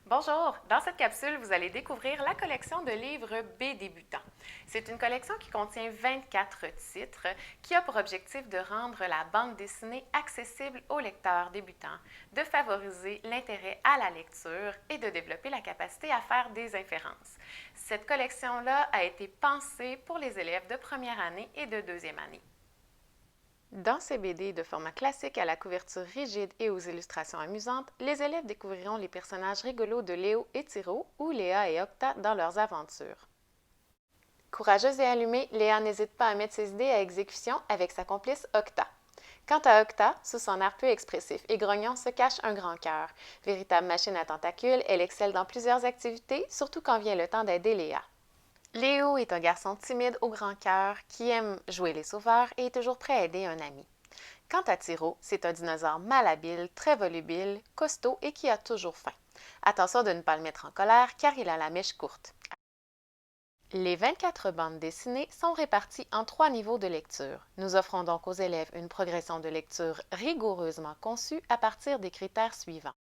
Bonjour! Dans cette capsule, vous allez découvrir la collection de livres B débutants. C'est une collection qui contient 24 titres qui a pour objectif de rendre la bande dessinée accessible aux lecteurs débutants, de favoriser l'intérêt à la lecture et de développer la capacité à faire des inférences. Cette collection-là a été pensée pour les élèves de première année et de deuxième année. Dans ces BD de format classique à la couverture rigide et aux illustrations amusantes, les élèves découvriront les personnages rigolos de Léo et Tiro ou Léa et Octa dans leurs aventures. Courageuse et allumée, Léa n'hésite pas à mettre ses idées à exécution avec sa complice Octa. Quant à Octa, sous son air peu expressif et grognon se cache un grand cœur. Véritable machine à tentacules, elle excelle dans plusieurs activités, surtout quand vient le temps d'aider Léa. Léo est un garçon timide au grand cœur qui aime jouer les sauveurs et est toujours prêt à aider un ami. Quant à Tiro, c'est un dinosaure malhabile, très volubile, costaud et qui a toujours faim. Attention de ne pas le mettre en colère car il a la mèche courte. Les 24 bandes dessinées sont réparties en 3 niveaux de lecture. Nous offrons donc aux élèves une progression de lecture rigoureusement conçue à partir des critères suivants.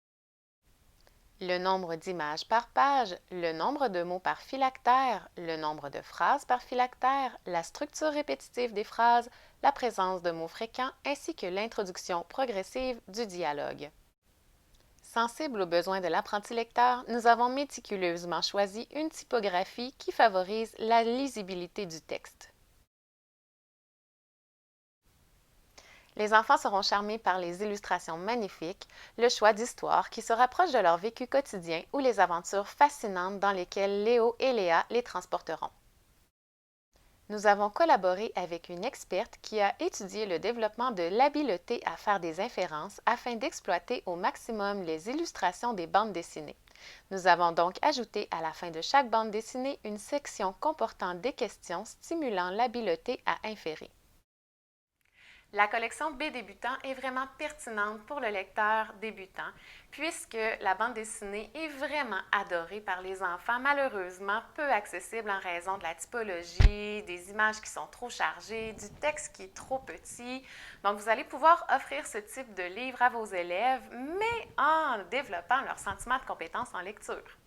Le nombre d'images par page, le nombre de mots par phylactère, le nombre de phrases par phylactère, la structure répétitive des phrases, la présence de mots fréquents ainsi que l'introduction progressive du dialogue. Sensible aux besoins de l'apprenti lecteur, nous avons méticuleusement choisi une typographie qui favorise la lisibilité du texte. Les enfants seront charmés par les illustrations magnifiques, le choix d'histoires qui se rapprochent de leur vécu quotidien ou les aventures fascinantes dans lesquelles Léo et Léa les transporteront. Nous avons collaboré avec une experte qui a étudié le développement de l'habileté à faire des inférences afin d'exploiter au maximum les illustrations des bandes dessinées. Nous avons donc ajouté à la fin de chaque bande dessinée une section comportant des questions stimulant l'habileté à inférer. La collection B débutant est vraiment pertinente pour le lecteur débutant puisque la bande dessinée est vraiment adorée par les enfants, malheureusement peu accessible en raison de la typologie, des images qui sont trop chargées, du texte qui est trop petit. Donc, vous allez pouvoir offrir ce type de livre à vos élèves, mais en développant leur sentiment de compétence en lecture.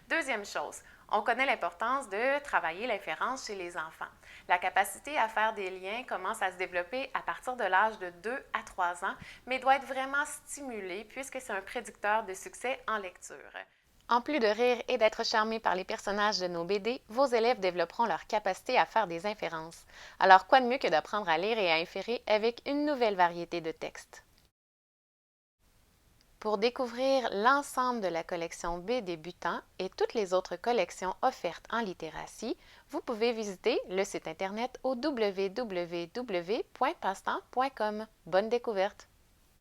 Deuxième chose, on connaît l'importance de travailler l'inférence chez les enfants. La capacité à faire des liens commence à se développer à partir de l'âge de 2 à 3 ans, mais doit être vraiment stimulée puisque c'est un prédicteur de succès en lecture. En plus de rire et d'être charmés par les personnages de nos BD, vos élèves développeront leur capacité à faire des inférences. Alors quoi de mieux que d'apprendre à lire et à inférer avec une nouvelle variété de textes? Pour découvrir l'ensemble de la collection B débutants et toutes les autres collections offertes en littératie, vous pouvez visiter le site internet au www.passetemps.com. Bonne découverte!